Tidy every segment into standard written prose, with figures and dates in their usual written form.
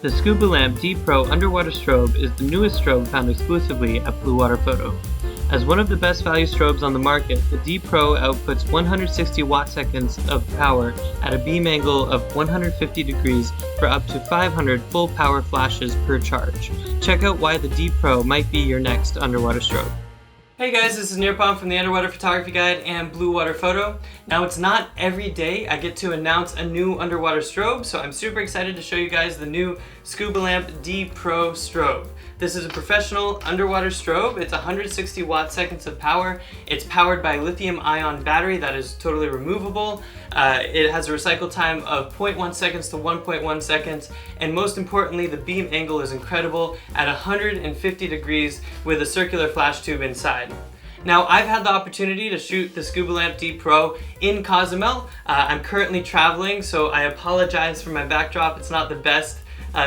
The Scubalamp D-Pro underwater strobe is the newest strobe found exclusively at Blue Water Photo. As one of the best value strobes on the market, the D-Pro outputs 160 watt-seconds of power at a beam angle of 150 degrees for up to 500 full power flashes per charge. Check out why the D-Pro might be your next underwater strobe. Hey guys, this is Nirpam from the Underwater Photography Guide and Blue Water Photo. Now it's not every day I get to announce a new underwater strobe, so I'm super excited to show you guys the new Scubalamp D-Pro strobe. This is a professional underwater strobe. It's 160 watt-seconds of power. It's powered by lithium-ion battery that is totally removable. It has a recycle time of 0.1 seconds to 1.1 seconds, and most importantly, the beam angle is incredible at 150 degrees with a circular flash tube inside. Now, I've had the opportunity to shoot the Scubalamp D-Pro in Cozumel. I'm currently traveling, so I apologize for my backdrop. It's not the best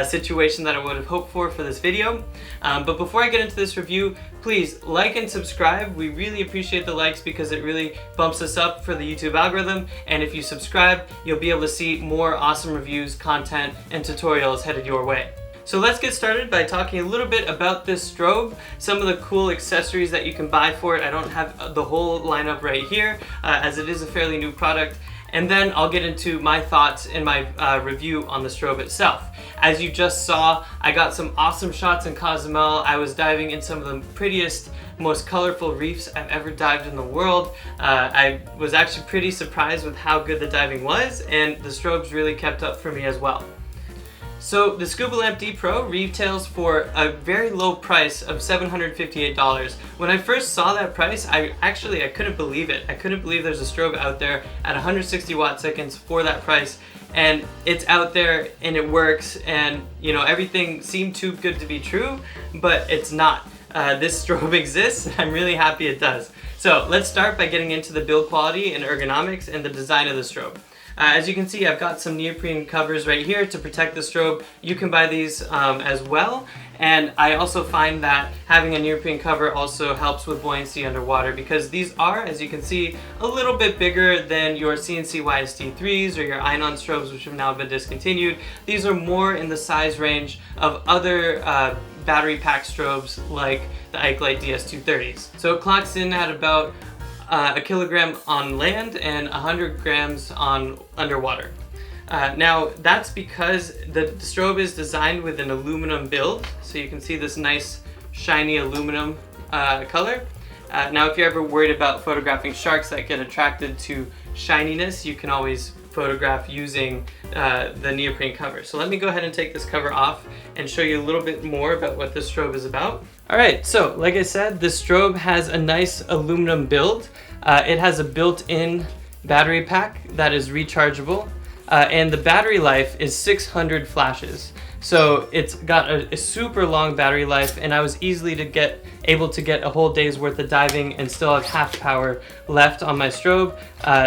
situation that I would have hoped for this video. But before I get into this review, please like and subscribe. We really appreciate the likes because it really bumps us up for the YouTube algorithm. And if you subscribe, you'll be able to see more awesome reviews, content, and tutorials headed your way. So let's get started by talking a little bit about this strobe, some of the cool accessories that you can buy for it. I don't have the whole lineup right here, as it is a fairly new product. And then I'll get into my thoughts and my review on the strobe itself. As you just saw, I got some awesome shots in Cozumel. I was diving in some of the prettiest, most colorful reefs I've ever dived in the world. I was actually pretty surprised with how good the diving was, and the strobes really kept up for me as well. So the Scubalamp D-Pro retails for a very low price of $758. When I first saw that price, I couldn't believe it. I couldn't believe there's a strobe out there at 160 watt-seconds for that price. And it's out there and it works, and you know, everything seemed too good to be true, but it's not. This strobe exists, and I'm really happy it does. So let's start by getting into the build quality and ergonomics and the design of the strobe. As you can see, I've got some neoprene covers right here to protect the strobe. You can buy these as well. And I also find that having a neoprene cover also helps with buoyancy underwater, because these are, as you can see, a little bit bigger than your CNC YSD3s or your Inon strobes, which have now been discontinued. These are more in the size range of other battery pack strobes like the Ikelite DS230s. So it clocks in at about a kilogram on land and 100 grams on underwater. Now that's because the strobe is designed with an aluminum build, so you can see this nice shiny aluminum color. Now if you're ever worried about photographing sharks that get attracted to shininess, you can always photograph using the neoprene cover. So let me go ahead and take this cover off and show you a little bit more about what this strobe is about. Alright, so like I said, this strobe has a nice aluminum build. It has a built-in battery pack that is rechargeable, and the battery life is 600 flashes. So it's got a super long battery life, and I was easily able to get a whole day's worth of diving and still have half power left on my strobe.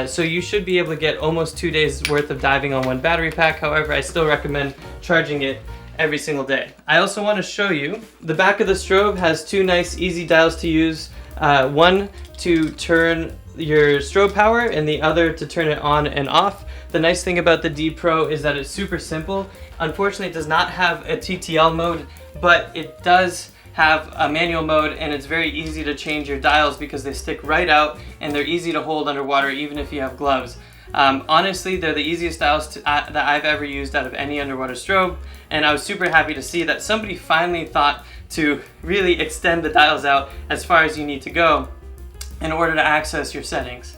So you should be able to get almost 2 days worth of diving on one battery pack. However, I still recommend charging it every single day. I also want to show you the back of the strobe has two nice easy dials to use. One to turn your strobe power and the other to turn it on and off. The nice thing about the D-Pro is that it's super simple. Unfortunately, it does not have a TTL mode, but it does have a manual mode, and it's very easy to change your dials because they stick right out and they're easy to hold underwater even if you have gloves. Honestly, they're the easiest dials that I've ever used out of any underwater strobe, and I was super happy to see that somebody finally thought to really extend the dials out as far as you need to go in order to access your settings.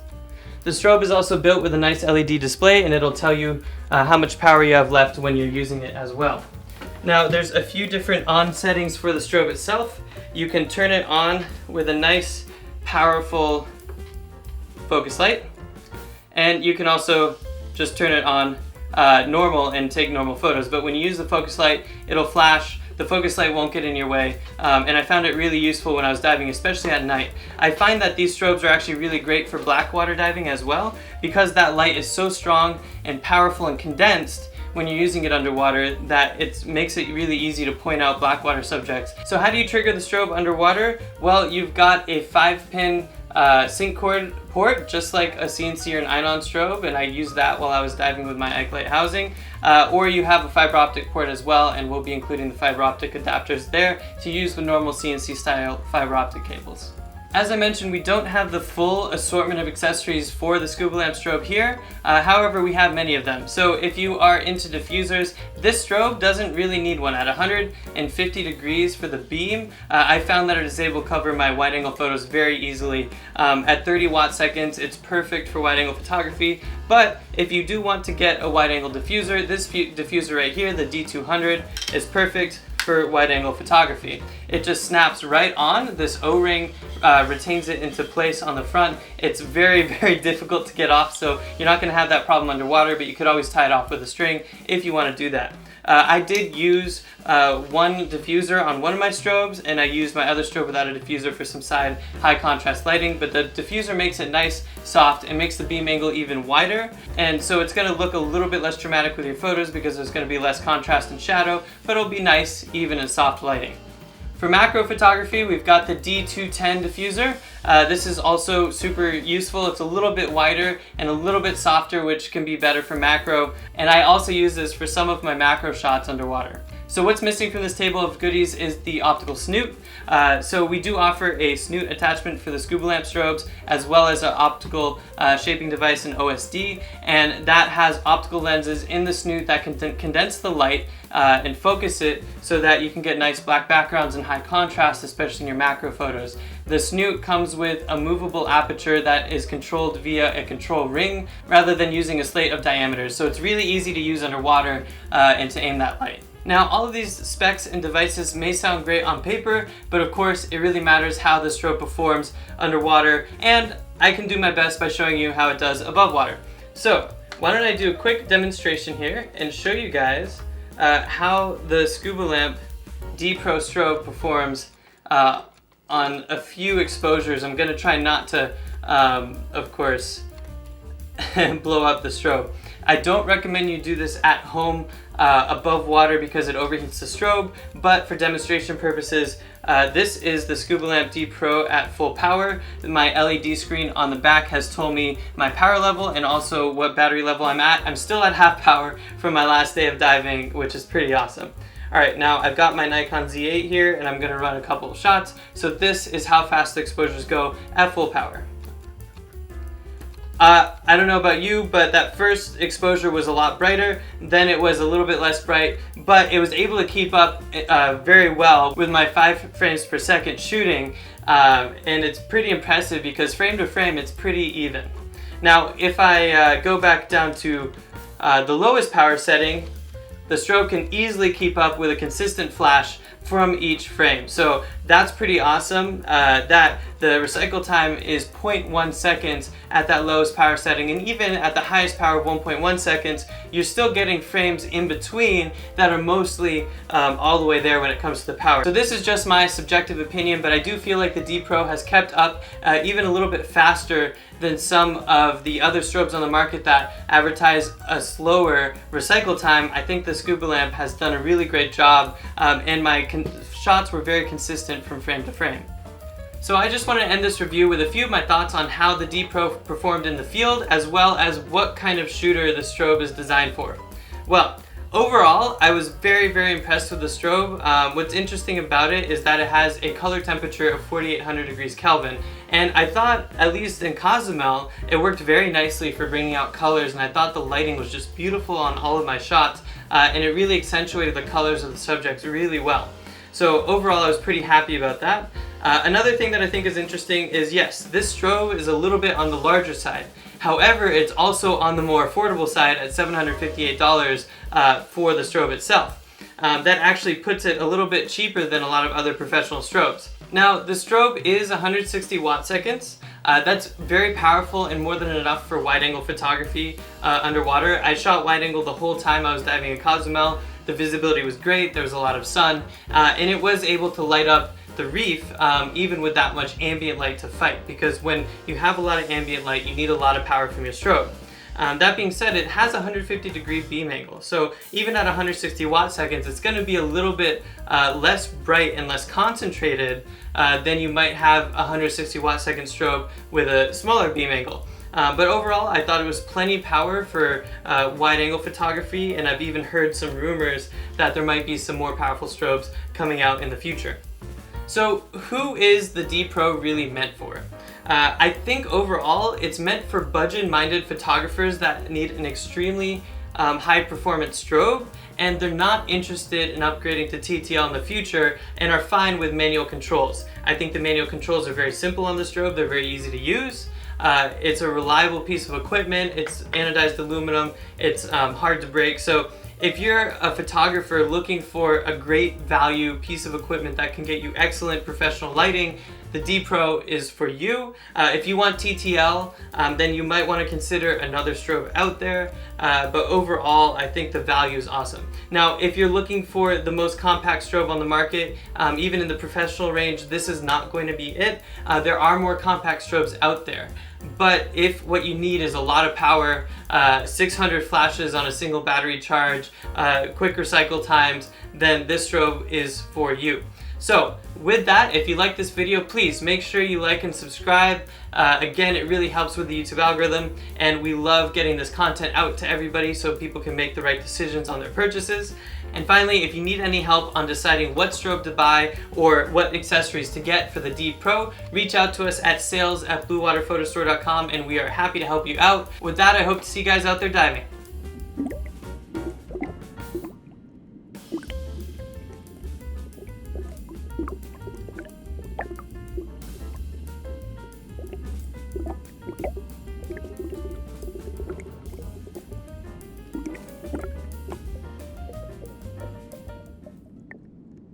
The strobe is also built with a nice LED display, and it'll tell you how much power you have left when you're using it as well. Now there's a few different on settings for the strobe itself. You can turn it on with a nice powerful focus light, and you can also just turn it on normal and take normal photos. But when you use the focus light, it'll flash. The focus light won't get in your way, and I found it really useful when I was diving, especially at night. I find that these strobes are actually really great for black water diving as well, because that light is so strong and powerful and condensed when you're using it underwater that it makes it really easy to point out black water subjects. So how do you trigger the strobe underwater? Well, you've got a 5-pin sync cord port, just like a CNC or an ion strobe, and I used that while I was diving with my Ike housing. Or you have a fiber optic port as well, and we'll be including the fiber optic adapters there to use with normal CNC style fiber optic cables. As I mentioned, we don't have the full assortment of accessories for the Scubalamp strobe here. However, we have many of them. So if you are into diffusers, this strobe doesn't really need one. At 150 degrees for the beam, I found that it is able to cover my wide angle photos very easily. At 30 watt seconds, it's perfect for wide angle photography. But if you do want to get a wide angle diffuser, this diffuser right here, the D200, is perfect for wide angle photography. It just snaps right on. This O-ring retains it into place on the front. It's very, very difficult to get off, so you're not gonna have that problem underwater, but you could always tie it off with a string if you wanna do that. I did use one diffuser on one of my strobes, and I used my other strobe without a diffuser for some side high contrast lighting, but the diffuser makes it nice, soft, and makes the beam angle even wider, and so it's going to look a little bit less dramatic with your photos because there's going to be less contrast and shadow, but it'll be nice, even and soft lighting. For macro photography, we've got the D210 diffuser. This is also super useful. It's a little bit wider and a little bit softer, which can be better for macro. And I also use this for some of my macro shots underwater. So what's missing from this table of goodies is the optical snoot. So we do offer a snoot attachment for the Scubalamp strobes, as well as an optical shaping device in OSD, and that has optical lenses in the snoot that can condense the light and focus it so that you can get nice black backgrounds and high contrast, especially in your macro photos. The snoot comes with a movable aperture that is controlled via a control ring rather than using a slate of diameters, so it's really easy to use underwater and to aim that light. Now, all of these specs and devices may sound great on paper, but of course it really matters how the strobe performs underwater, and I can do my best by showing you how it does above water. So why don't I do a quick demonstration here and show you guys how the Scubalamp D-Pro strobe performs on a few exposures. I'm gonna try not to, of course, blow up the strobe. I don't recommend you do this at home above water because it overheats the strobe, but for demonstration purposes, this is the Scubalamp D-Pro at full power. My LED screen on the back has told me my power level and also what battery level I'm at. I'm still at half power from my last day of diving, which is pretty awesome. Alright, now I've got my Nikon Z8 here and I'm going to run a couple of shots. So this is how fast the exposures go at full power. I don't know about you, but that first exposure was a lot brighter, then it was a little bit less bright, but it was able to keep up very well with my 5 frames per second shooting, and it's pretty impressive because frame to frame it's pretty even. Now if I go back down to the lowest power setting, the strobe can easily keep up with a consistent flash from each frame. So that's pretty awesome, that the recycle time is 0.1 seconds at that lowest power setting, and even at the highest power of 1.1 seconds, you're still getting frames in between that are mostly all the way there when it comes to the power. So this is just my subjective opinion, but I do feel like the D-Pro has kept up even a little bit faster than some of the other strobes on the market that advertise a slower recycle time. I think the Scubalamp has done a really great job, and my shots were very consistent from frame to frame. So I just want to end this review with a few of my thoughts on how the D-Pro performed in the field, as well as what kind of shooter the strobe is designed for. Well, overall, I was very, very impressed with the strobe. What's interesting about it is that it has a color temperature of 4800 degrees Kelvin. And I thought, at least in Cozumel, it worked very nicely for bringing out colors, and I thought the lighting was just beautiful on all of my shots, and it really accentuated the colors of the subjects really well. So overall, I was pretty happy about that. Another thing that I think is interesting is, yes, this strobe is a little bit on the larger side. However, it's also on the more affordable side at $758 for the strobe itself. That actually puts it a little bit cheaper than a lot of other professional strobes. Now, the strobe is 160 watt seconds. That's very powerful and more than enough for wide angle photography underwater. I shot wide angle the whole time I was diving in Cozumel. The visibility was great, there was a lot of sun, and it was able to light up the reef even with that much ambient light to fight, because when you have a lot of ambient light, you need a lot of power from your strobe. That being said, it has a 150-degree beam angle, so even at 160 watt seconds, it's going to be a little bit less bright and less concentrated than you might have a 160 watt second strobe with a smaller beam angle. But overall, I thought it was plenty power for wide angle photography, and I've even heard some rumors that there might be some more powerful strobes coming out in the future. So who is the D-Pro really meant for? I think overall it's meant for budget-minded photographers that need an extremely high-performance strobe, and they're not interested in upgrading to TTL in the future and are fine with manual controls. I think the manual controls are very simple on the strobe, they're very easy to use. It's a reliable piece of equipment, it's anodized aluminum, it's hard to break. So if you're a photographer looking for a great value piece of equipment that can get you excellent professional lighting, the D-Pro is for you. If you want TTL, then you might want to consider another strobe out there, but overall I think the value is awesome. Now if you're looking for the most compact strobe on the market, even in the professional range, this is not going to be it. There are more compact strobes out there. But if what you need is a lot of power, 600 flashes on a single battery charge, quicker cycle times, then this strobe is for you. So with that, if you like this video, please make sure you like and subscribe. Again, it really helps with the YouTube algorithm, and we love getting this content out to everybody so people can make the right decisions on their purchases. And finally, if you need any help on deciding what strobe to buy or what accessories to get for the D-Pro, reach out to us at sales@bluewaterphotostore.com, and we are happy to help you out. With that, I hope to see you guys out there diving.